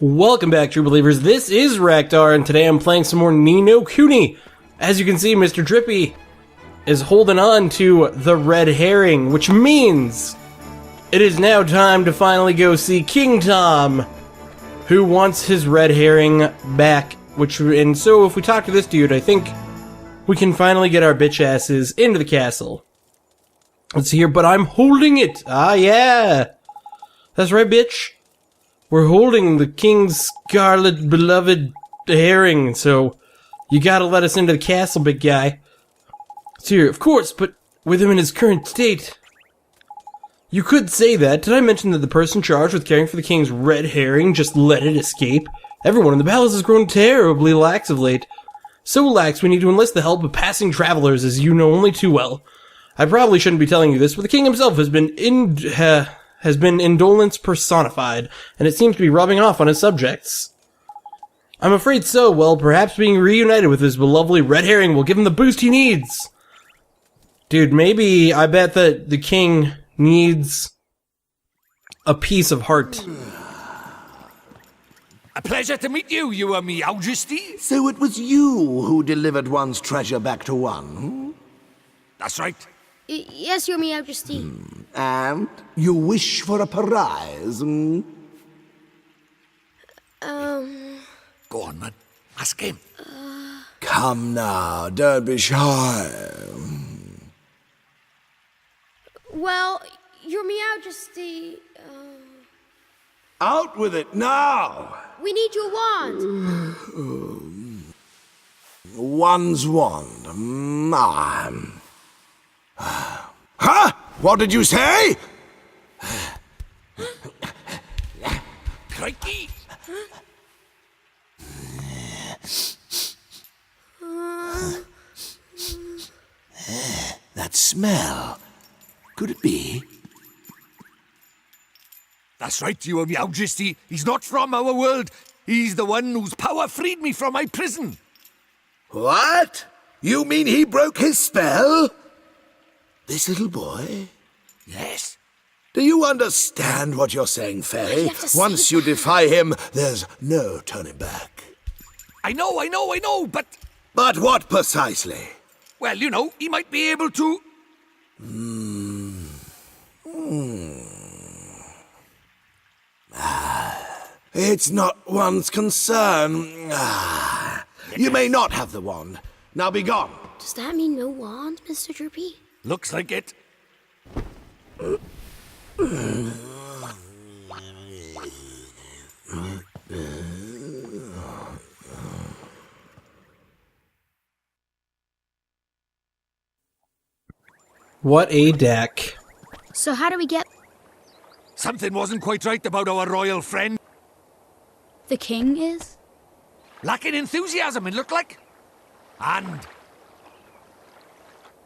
Welcome back, true believers. This is Raktar, and today I'm playing some more Kuni. As you can see, Mr. Drippy is holding on to the red herring, which means it is now time to finally go see King Tom, who wants his red herring back. And so if we talk to this dude, I think we can finally get our bitch asses into the castle. Let's see here, but I'm holding it. Ah, yeah. That's right, bitch. We're holding the king's scarlet beloved herring, so you gotta let us into the castle, big guy. So here, of course, but with him in his current state. You could say that. Did I mention that the person charged with caring for the king's red herring just let it escape? Everyone in the palace has grown terribly lax of late. So lax we need to enlist the help of passing travelers, as you know only too well. I probably shouldn't be telling you this, but the king himself has been indolence personified, and it seems to be rubbing off on his subjects. I'm afraid so. Well, perhaps being reunited with his beloved red herring will give him the boost he needs. Dude, maybe I bet that the king needs a piece of heart. A pleasure to meet you, Your Majesty. So it was you who delivered one's treasure back to one, hmm? That's right. Yes, Your Majesty. And you wish for a prize, hmm? Go on, man. Ask him. Come now, don't be shy. Well, Your Majesty, Out with it now! we need your wand. One's wand. Huh? What did you say? Crikey. That smell. Could it be? That's right, Your Majesty. He's not from our world. He's the one whose power freed me from my prison. What? You mean he broke his spell? This little boy? Yes. Do you understand what you're saying, Faye? Once you defy him, there's no turning back. I know, but... But what precisely? Well, you know, he might be able to... It's not one's concern. You may not have the wand. Now be gone. Does that mean no wand, Mr. Drippy? Looks like it. What a deck. So how do we get... Something wasn't quite right about our royal friend. The king is? Lacking enthusiasm, it looked like. And...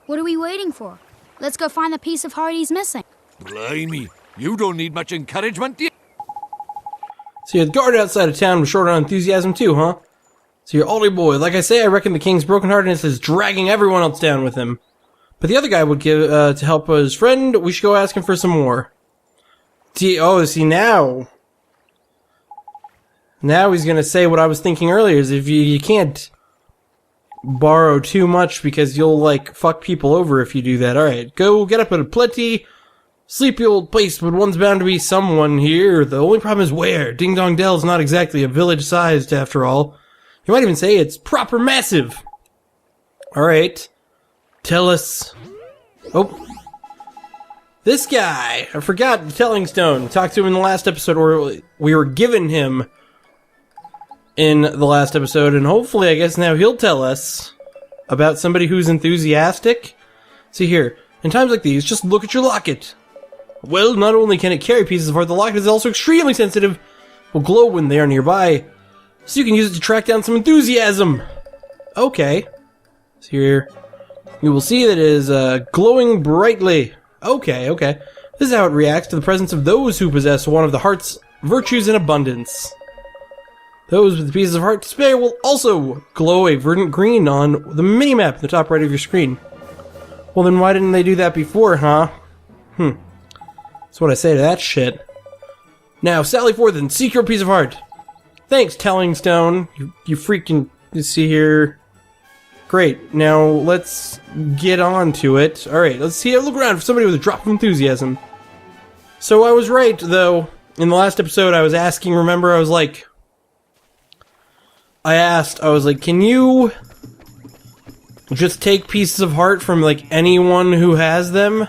What are we waiting for? Let's go find the piece of heart he's missing. Blimey, you don't need much encouragement, do you? So you're the guard outside of town was short on enthusiasm too, huh? So you're oldie boy. Like I say, I reckon the king's brokenheartedness is dragging everyone else down with him. But the other guy would give, to help his friend, we should go ask him for some more. See now. Now he's gonna say what I was thinking earlier, is if you can't borrow too much because you'll, like, fuck people over if you do that. Alright, go get up at a plenty sleepy old place, but one's bound to be someone here. The only problem is where. Ding Dong Dell's not exactly a village-sized, after all. You might even say it's proper massive. Alright. Tell us... Oh. This guy! I forgot the Telling Stone. Talked to him in the last episode, or we were given him in the last episode, and hopefully, I guess now he'll tell us about somebody who's enthusiastic. See here, in times like these, just look at your locket. Well, not only can it carry pieces of heart, the locket is also extremely sensitive, will glow when they are nearby, so you can use it to track down some enthusiasm. Okay. So here, you will see that it is glowing brightly. Okay. This is how it reacts to the presence of those who possess one of the heart's virtues in abundance. Those with the pieces of heart to spare will also glow a verdant green on the minimap in the top right of your screen. Well, then why didn't they do that before, huh? That's what I say to that shit. Now, sally forth and seek your piece of heart. Thanks, Telling Stone. You freaking... You see here... Great. Now, let's get on to it. Alright, let's see. Look around for somebody with a drop of enthusiasm. So I was right, though. In the last episode, I was asking, remember, I was like, can you just take pieces of heart from, like, anyone who has them?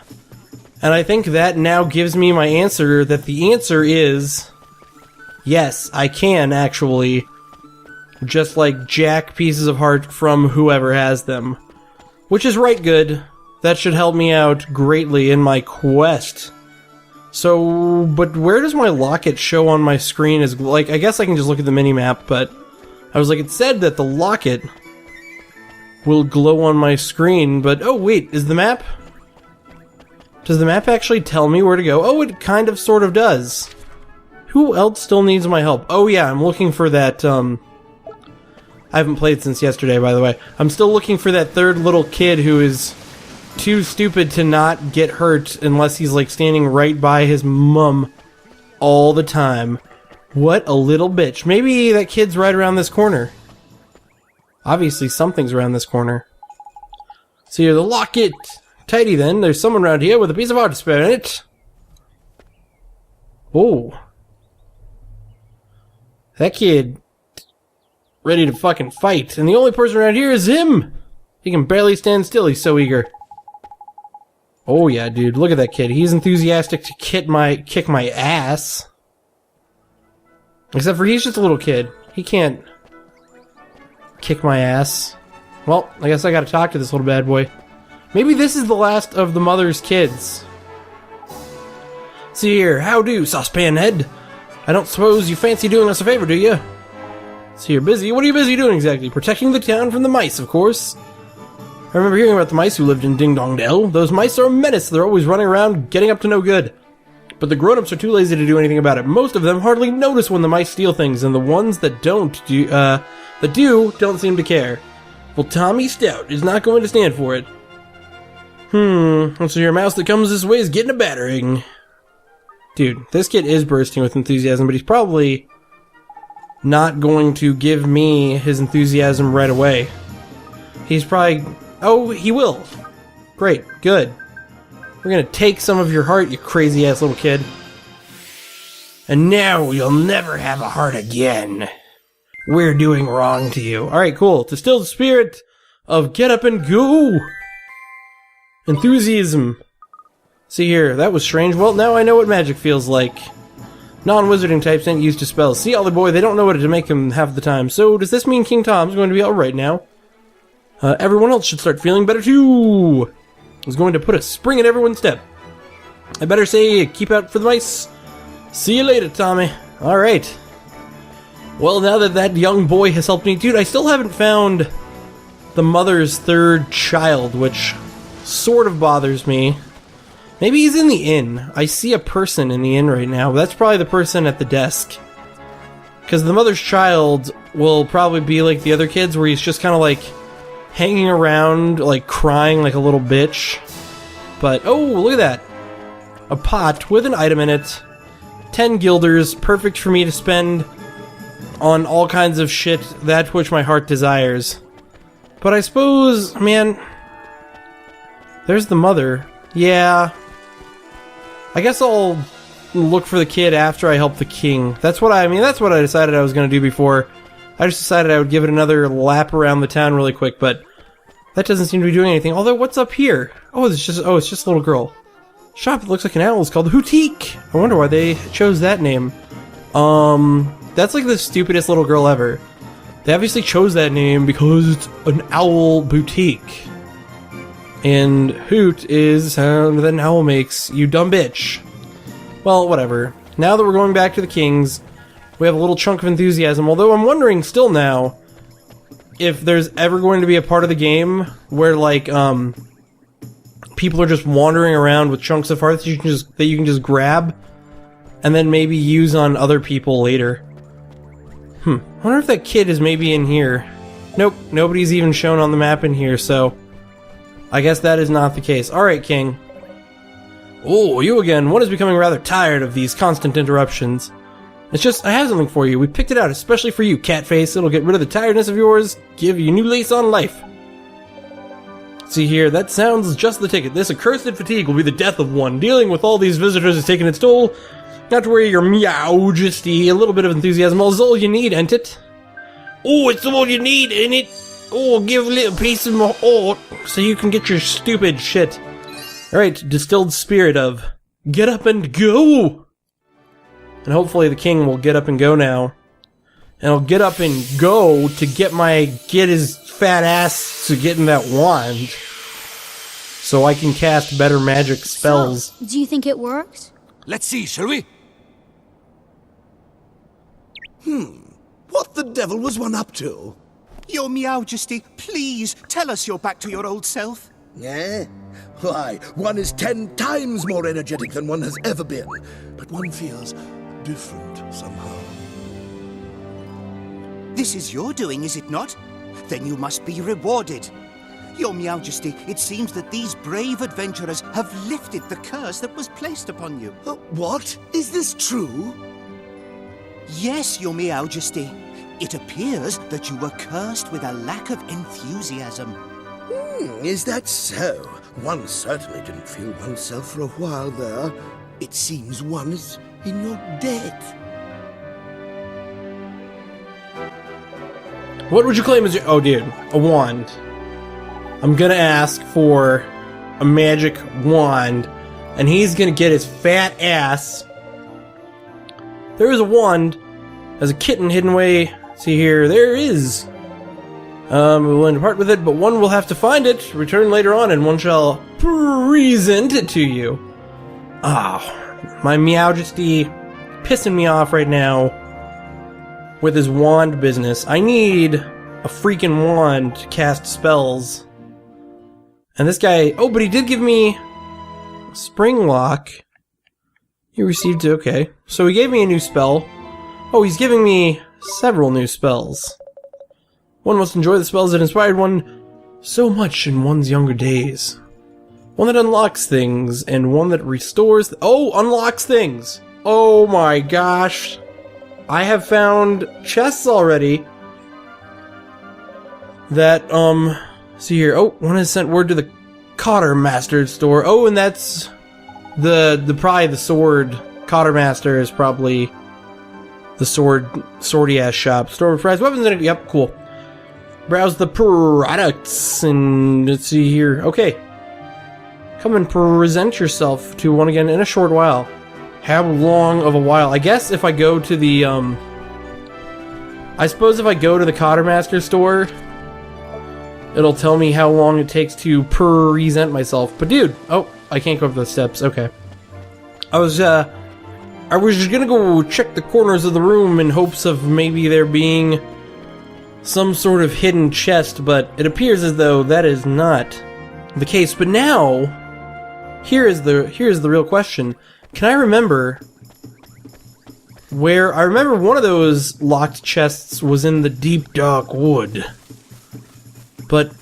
And I think that now gives me my answer, that the answer is, yes, I can, actually, just, like, jack pieces of heart from whoever has them. Which is right good. That should help me out greatly in my quest. So, but where does my locket show on my screen as, like, I guess I can just look at the mini-map, but I was like, it said that the locket will glow on my screen, but, oh wait, is the map? Does the map actually tell me where to go? Oh, it kind of sort of does. Who else still needs my help? Oh yeah, I'm looking for that, I haven't played since yesterday, by the way. I'm still looking for that third little kid who is too stupid to not get hurt unless he's, like, standing right by his mum all the time. What a little bitch. Maybe that kid's right around this corner. Obviously, something's around this corner. So here, the locket. Tidy, then. There's someone around here with a piece of art to spare in it. Oh. That kid... ready to fucking fight. And the only person around here is him! He can barely stand still, he's so eager. Oh yeah, dude, look at that kid. He's enthusiastic to kick my ass. Except for he's just a little kid. He can't kick my ass. Well, I guess I gotta talk to this little bad boy. Maybe this is the last of the mother's kids. See here, how do, saucepan head? I don't suppose you fancy doing us a favor, do you? So you're busy? What are you busy doing exactly? Protecting the town from the mice, of course. I remember hearing about the mice who lived in Ding Dong Dell. Those mice are a menace. They're always running around, getting up to no good. But the grown-ups are too lazy to do anything about it. Most of them hardly notice when the mice steal things, and the ones that don't seem to care. Well, Tommy Stout is not going to stand for it. So your mouse that comes this way is getting a battering. Dude, this kid is bursting with enthusiasm, but he's probably not going to give me his enthusiasm right away. He's probably... Oh, he will. Great, good. We're gonna take some of your heart, you crazy-ass little kid. And now you'll never have a heart again. We're doing wrong to you. Alright, cool. To still the spirit of get up and go. Enthusiasm. See here, that was strange. Well, now I know what magic feels like. Non-wizarding types ain't used to spells. See, Ollie boy, they don't know what to make them half the time. So, does this mean King Tom's going to be alright now? Everyone else should start feeling better too! I was going to put a spring in everyone's step. I better say, keep out for the mice. See you later, Tommy. Alright. Well, now that that young boy has helped me... Dude, I still haven't found the mother's third child, which sort of bothers me. Maybe he's in the inn. I see a person in the inn right now. But that's probably the person at the desk. Because the mother's child will probably be like the other kids, where he's just kind of like hanging around, like crying like a little bitch. But, oh, look at that. A pot with an item in it. 10 guilders, perfect for me to spend on all kinds of shit, that which my heart desires. But I suppose, man... There's the mother. Yeah... I guess I'll look for the kid after I help the king. That's what I decided I was going to do before. I just decided I would give it another lap around the town really quick, but that doesn't seem to be doing anything. Although, what's up here? Oh, it's just a little girl. Shop that looks like an owl is called the Houtique. I wonder why they chose that name. That's like the stupidest little girl ever. They obviously chose that name because it's an owl boutique. And hoot is the sound that an owl makes, you dumb bitch. Well, whatever. Now that we're going back to the kings, we have a little chunk of enthusiasm, although I'm wondering still now if there's ever going to be a part of the game where, like, people are just wandering around with chunks of heart that you can just grab and then maybe use on other people later. I wonder if that kid is maybe in here. Nope, nobody's even shown on the map in here, so I guess that is not the case. Alright, King. Oh, you again. One is becoming rather tired of these constant interruptions. It's just, I have something for you. We picked it out especially for you, Catface. It'll get rid of the tiredness of yours, give you a new lease on life. See here, that sounds just the ticket. This accursed fatigue will be the death of one. Dealing with all these visitors has taken its toll. Not to worry, your meow-justy. A little bit of enthusiasm is all you need, ain't it? Oh, it's all you need, ain't it? Oh, give a little piece of my heart so you can get your stupid shit. Alright, distilled spirit of get up and go! And hopefully the king will get up and go now. And I'll get up and go to get his fat ass to get in that wand. So I can cast better magic spells. So, do you think it works? Let's see, shall we? What the devil was one up to? Your Meowjesty, please tell us you're back to your old self. Eh? Why, one is 10 times more energetic than one has ever been. But one feels different somehow. This is your doing, is it not? Then you must be rewarded. Your Meowjesty, it seems that these brave adventurers have lifted the curse that was placed upon you. What? Is this true? Yes, Your Meowjesty. It appears that you were cursed with a lack of enthusiasm. Is that so? One certainly didn't feel oneself for a while there. It seems one is in your debt. What would you claim as your... Oh, dude. A wand. I'm gonna ask for a magic wand, and he's gonna get his fat ass. There is a wand. There's a kitten hidden away. See here. There is. We will depart with it, but one will have to find it. Return later on, and one shall present it to you. My Meowjesty pissing me off right now with his wand business. I need a freaking wand to cast spells. And this guy... Oh, but he did give me a spring lock. He received it, okay. So he gave me a new spell. Oh, he's giving me several new spells. One must enjoy the spells that inspired one so much in one's younger days. One that unlocks things, and one that restores... unlocks things! Oh my gosh. I have found chests already that, see here. Oh, one has sent word to the Cottermaster store. Oh, and that's probably the sword. Cottermaster is probably the swordy-ass shop. Store of prize weapons in it. Yep, cool. Browse the products, and let's see here. Okay. Come and present yourself to one again in a short while. How long of a while? I guess if I go to the, I suppose if I go to the Cottermaster store, it'll tell me how long it takes to present myself. But dude, oh, I can't go up those steps. Okay. I was just gonna go check the corners of the room in hopes of maybe there being some sort of hidden chest, but it appears as though that is not the case. But now, here's the real question. Can I remember where... I remember one of those locked chests was in the deep dark wood. But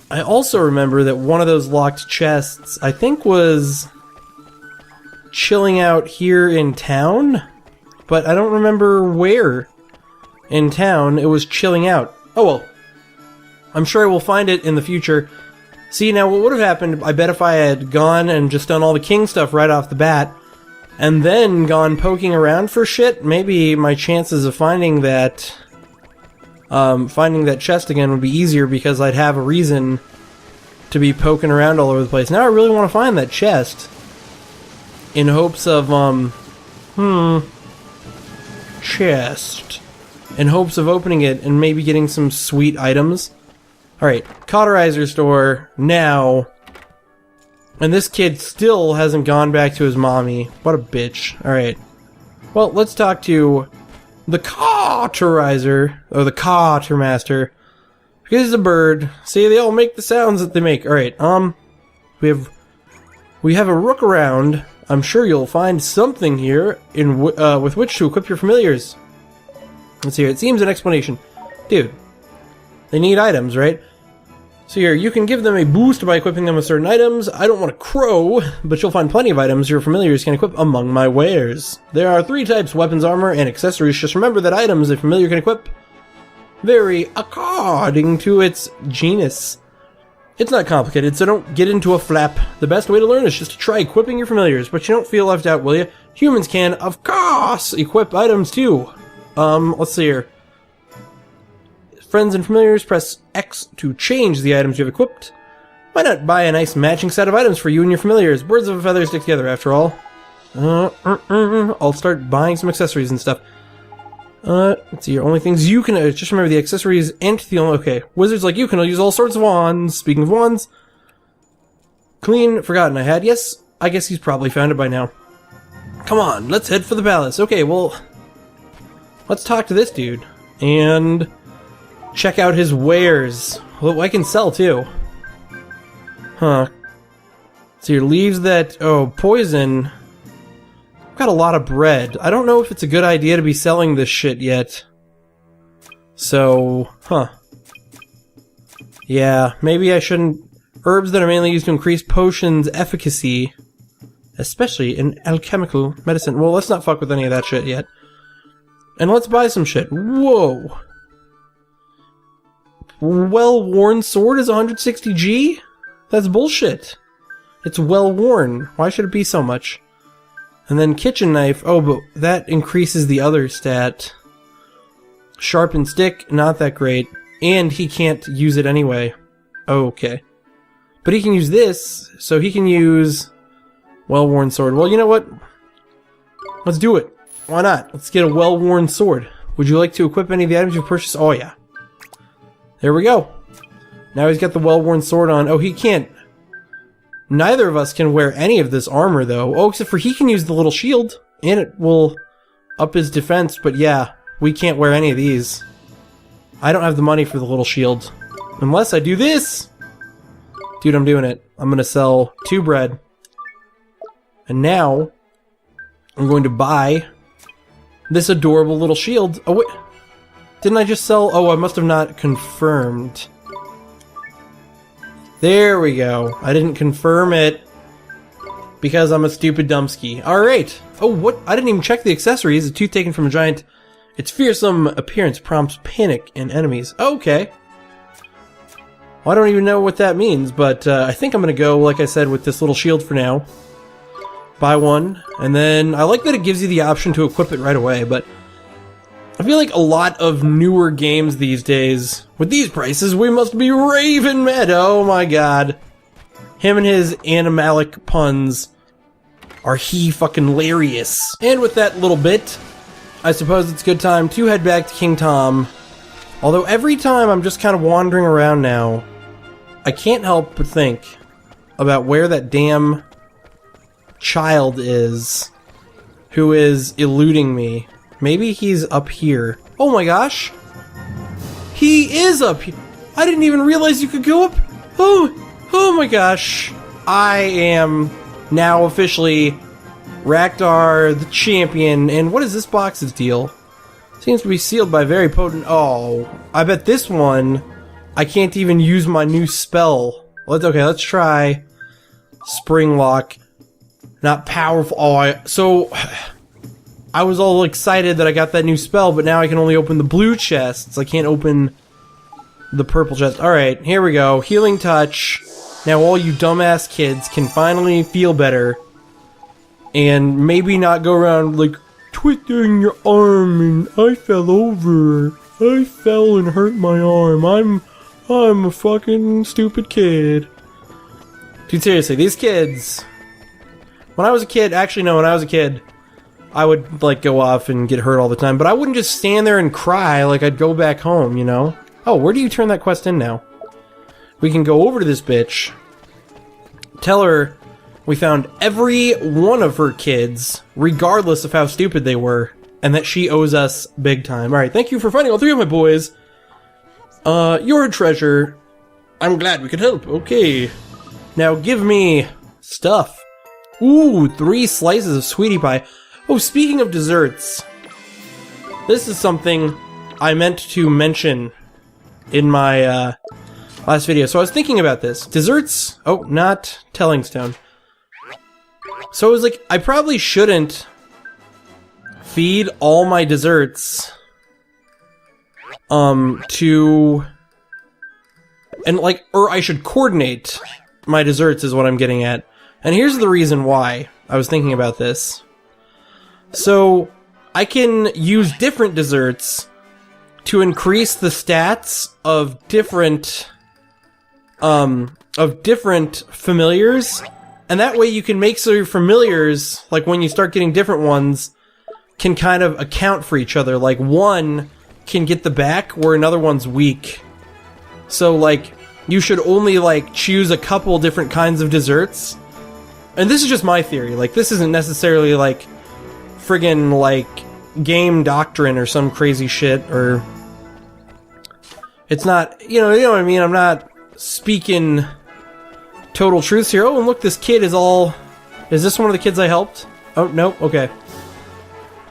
I also remember that one of those locked chests, I think, was chilling out here in town? But I don't remember where in town it was chilling out. Oh well. I'm sure I will find it in the future. See, now what would have happened, I bet if I had gone and just done all the king stuff right off the bat, and then gone poking around for shit, maybe my chances of finding that chest again would be easier because I'd have a reason to be poking around all over the place. Now I really want to find that chest in hopes of, chest. In hopes of opening it and maybe getting some sweet items. Alright, Cauterizer store, now. And this kid still hasn't gone back to his mommy. What a bitch. Alright. Well, let's talk to the Cauterizer, or the Cottermaster. Because he's a bird. See, they all make the sounds that they make. Alright, we have a rook around. I'm sure you'll find something here with which to equip your familiars. Let's see here. It seems an explanation. Dude, they need items, right? So here, you can give them a boost by equipping them with certain items. I don't want to crow, but you'll find plenty of items your familiars can equip among my wares. There are 3 types, weapons, armor, and accessories. Just remember that items a familiar can equip vary according to its genus. It's not complicated, so don't get into a flap. The best way to learn is just to try equipping your familiars, but you don't feel left out, will you? Humans can, of course, equip items too. Let's see here. Friends and familiars, press X to change the items you have equipped. Why not buy a nice matching set of items for you and your familiars? Birds of a feather stick together, after all. I'll start buying some accessories and stuff. Let's see here. Only things you can... just remember, the accessories ain't the only... Okay. Wizards like you can use all sorts of wands. Speaking of wands... Clean Forgotten I had. Yes, I guess he's probably found it by now. Come on, let's head for the palace. Okay, well... let's talk to this dude. And... check out his wares. Well, I can sell, too. Huh. So here, leaves that... oh, poison... got a lot of bread. I don't know if it's a good idea to be selling this shit yet. So, yeah, maybe I shouldn't. Herbs that are mainly used to increase potions' efficacy, especially in alchemical medicine. Well, let's not fuck with any of that shit yet. And let's buy some shit. Whoa. Well-worn sword is 160G? That's bullshit. It's well-worn. Why should it be so much? And then kitchen knife, oh, but that increases the other stat. Sharpened stick, not that great. And he can't use it anyway. Oh, okay. But he can use this, so he can use well-worn sword. Well, you know what? Let's do it. Why not? Let's get a well-worn sword. Would you like to equip any of the items you've purchased? Oh, yeah. There we go. Now he's got the well-worn sword on. Oh, he can't. Neither of us can wear any of this armor, though. Oh, except for he can use the little shield, and it will up his defense, but yeah, we can't wear any of these. I don't have the money for the little shield. Unless I do this! Dude, I'm doing it. I'm gonna sell 2 bread. And now, I'm going to buy this adorable little shield. Oh, wait. Didn't I just sell? Oh, I must have not confirmed. There we go. I didn't confirm it because I'm a stupid dumbski. Alright. Oh, what? I didn't even check the accessories. A tooth taken from a giant. Its fearsome appearance prompts panic in enemies. Okay. Well, I don't even know what that means, but I think I'm going to go, like I said, with this little shield for now. Buy one. And then I like that it gives you the option to equip it right away, but I feel like a lot of newer games these days, with these prices, we must be raving mad. Oh my god. Him and his animalic puns are fucking hilarious. And with that little bit, I suppose it's a good time to head back to King Tom. Although every time I'm just kind of wandering around now, I can't help but think about where that damn child is who is eluding me. Maybe he's up here. Oh my gosh! He is up here! I didn't even realize you could go up! Oh my gosh! I am now officially Raktar the champion, and what is this box's deal? Seems to be sealed by very potent... Oh, I bet this one I can't even use my new spell. Let's try Spring Lock. Not powerful. Oh, I was all excited that I got that new spell, but now I can only open the blue chests. I can't open the purple chest. Alright, here we go. Healing touch. Now all you dumbass kids can finally feel better. And maybe not go around, like, twisting your arm and I fell over. I fell and hurt my arm. I'm a fucking stupid kid. Dude, seriously, these kids... When I was a kid, I would, like, go off and get hurt all the time, but I wouldn't just stand there and cry like I'd go back home, you know? Oh, where do you turn that quest in now? We can go over to this bitch, tell her we found every one of her kids, regardless of how stupid they were, and that she owes us big time. Alright, thank you for finding all 3 of my boys. You're a treasure. I'm glad we could help. Okay. Now give me stuff. Ooh, 3 slices of sweetie pie. Oh, speaking of desserts, this is something I meant to mention in my last video. So I was thinking about this. Desserts... Oh, not Telling Stone. So I was like, I probably shouldn't feed all my desserts to... And like, or I should coordinate my desserts is what I'm getting at. And here's the reason why I was thinking about this. So, I can use different desserts to increase the stats of different familiars. And that way you can make so your familiars, like when you start getting different ones, can kind of account for each other. Like one can get the back where another one's weak. So like, you should only like choose a couple different kinds of desserts. And this is just my theory. Like, this isn't necessarily like friggin' like game doctrine or some crazy shit, or it's not, you know what I mean? I'm not speaking total truths here. Oh, and look, this kid is all... Is this one of the kids I helped? Oh, no? Okay.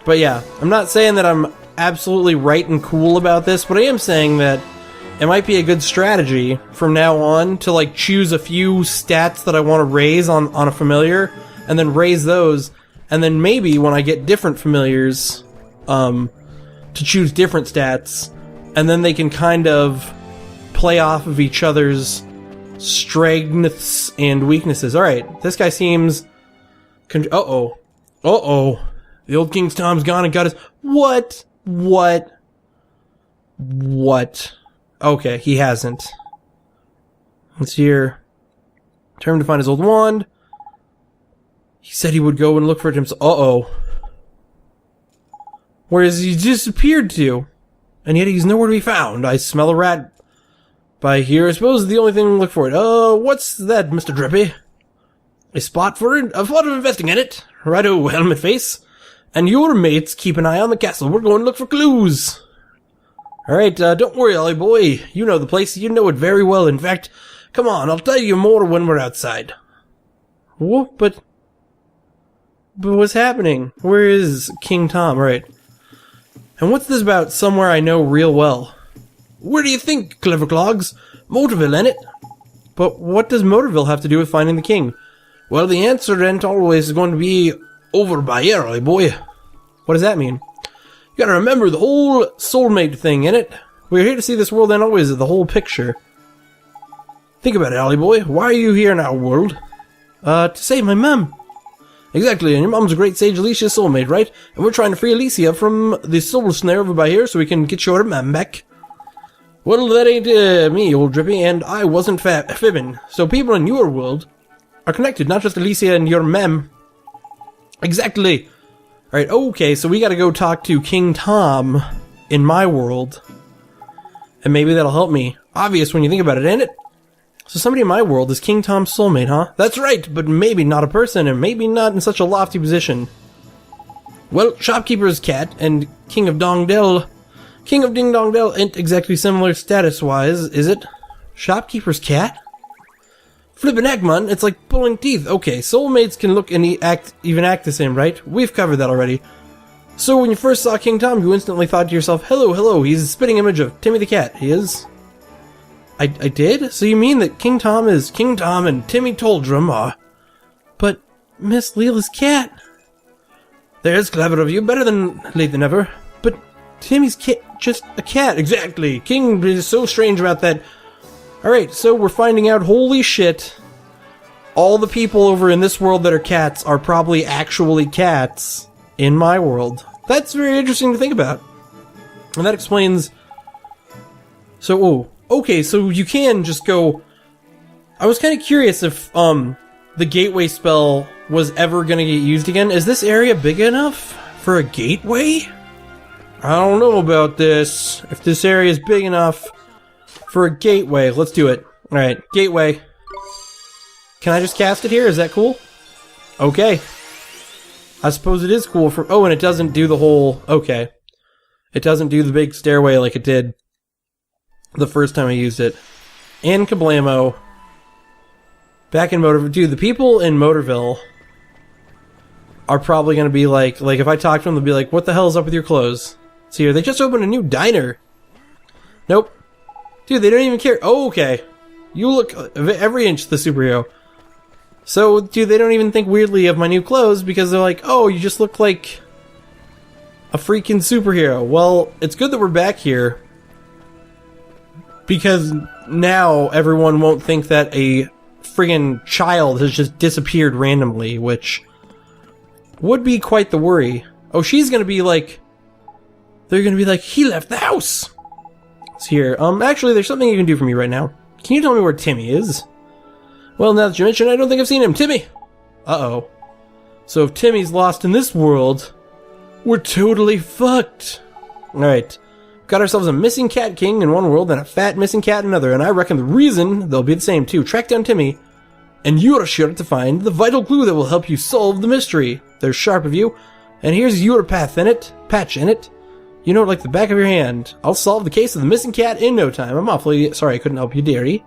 But yeah, I'm not saying that I'm absolutely right and cool about this, but I am saying that it might be a good strategy from now on to like choose a few stats that I want to raise on a familiar, and then raise those, and then maybe when I get different familiars, to choose different stats, and then they can kind of play off of each other's strengths and weaknesses. Alright, this guy seems... Uh-oh. Uh-oh. The old King's Tom's gone and got his... What? Okay, he hasn't. Let's see here. Determined to find his old wand. He said he would go and look for it himself. Uh-oh. Where has he disappeared to? And yet he's nowhere to be found. I smell a rat by here. I suppose the only thing to look for it. What's that, Mr. Drippy? A spot for it? A spot of investing in it? Righto, helmet face. And your mates keep an eye on the castle. We're going to look for clues. Alright, don't worry, Ollie boy. You know the place. You know it very well. In fact, come on, I'll tell you more when we're outside. What? But what's happening? Where is King Tom? Right. And what's this about somewhere I know real well? Where do you think, Clever Clogs? Motorville, ain't it? But what does Motorville have to do with finding the king? Well, the answer ain't always going to be over by here, Ollie boy. What does that mean? You gotta remember the whole soulmate thing, innit? We're here to see this world and always the whole picture. Think about it, Ollie boy. Why are you here in our world? To save my mum. Exactly, and your mum's a great sage Alicia's soulmate, right? And we're trying to free Alicia from the soul snare over by here so we can get your mum back. Well, that ain't me, old Drippy, and I wasn't fibbing. So people in your world are connected, not just Alicia and your mem. Exactly. Alright, okay, so we gotta go talk to King Tom in my world. And maybe that'll help me. Obvious when you think about it, ain't it? So somebody in my world is King Tom's soulmate, huh? That's right, but maybe not a person, and maybe not in such a lofty position. Well, Shopkeeper's cat and King of Dongdell... King of Ding Dong Dell ain't exactly similar status-wise, is it? Shopkeeper's cat? Flippin' heck, man, it's like pulling teeth. Okay, soulmates can look and even act the same, right? We've covered that already. So when you first saw King Tom, you instantly thought to yourself, hello, he's a spitting image of Timmy the Cat. He is? I did? So you mean that King Tom is King Tom and Timmy Toldrum are... But Miss Leela's cat... There's clever of you, better than late than ever. But Timmy's just a cat, exactly. King is so strange about that... Alright, so we're finding out, holy shit, all the people over in this world that are cats are probably actually cats in my world. That's very interesting to think about. And that explains... So, okay, so you can just go... I was kind of curious if, the gateway spell was ever gonna get used again. Is this area big enough for a gateway? I don't know about this. If this area is big enough... For a gateway, let's do it. Alright, gateway. Can I just cast it here? Is that cool? Okay. I suppose it is cool for... Oh, and it doesn't do the whole... Okay. It doesn't do the big stairway like it did the first time I used it. And kablamo. Back in Motorville. Dude, the people in Motorville are probably going to be like... Like, if I talk to them, they'll be like, what the hell is up with your clothes? See here, they just opened a new diner. Nope. Dude, they don't even care. Oh, okay. You look every inch the superhero. So, dude, they don't even think weirdly of my new clothes because they're like, oh, you just look like a freaking superhero. Well, it's good that we're back here because now everyone won't think that a friggin' child has just disappeared randomly, which would be quite the worry. Oh, she's gonna be like, they're gonna be like, he left the house. It's here. Actually, there's something you can do for me right now. Can you tell me where Timmy is? Well, now that you mention it, I don't think I've seen him. Timmy! Uh-oh. So if Timmy's lost in this world, we're totally fucked. Alright. Got ourselves a missing cat king in one world and a fat missing cat in another, and I reckon the reason they'll be the same too. Track down Timmy, and you're sure to find the vital clue that will help you solve the mystery. They're sharp of you, and here's your patch in it. You know it like the back of your hand. I'll solve the case of the missing cat in no time. I'm awfully sorry I couldn't help you, dearie.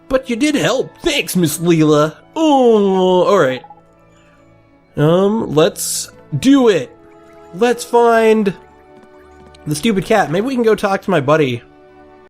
But you did help. Thanks, Miss Leela. Oh, alright. Let's do it. Let's find the stupid cat. Maybe we can go talk to my buddy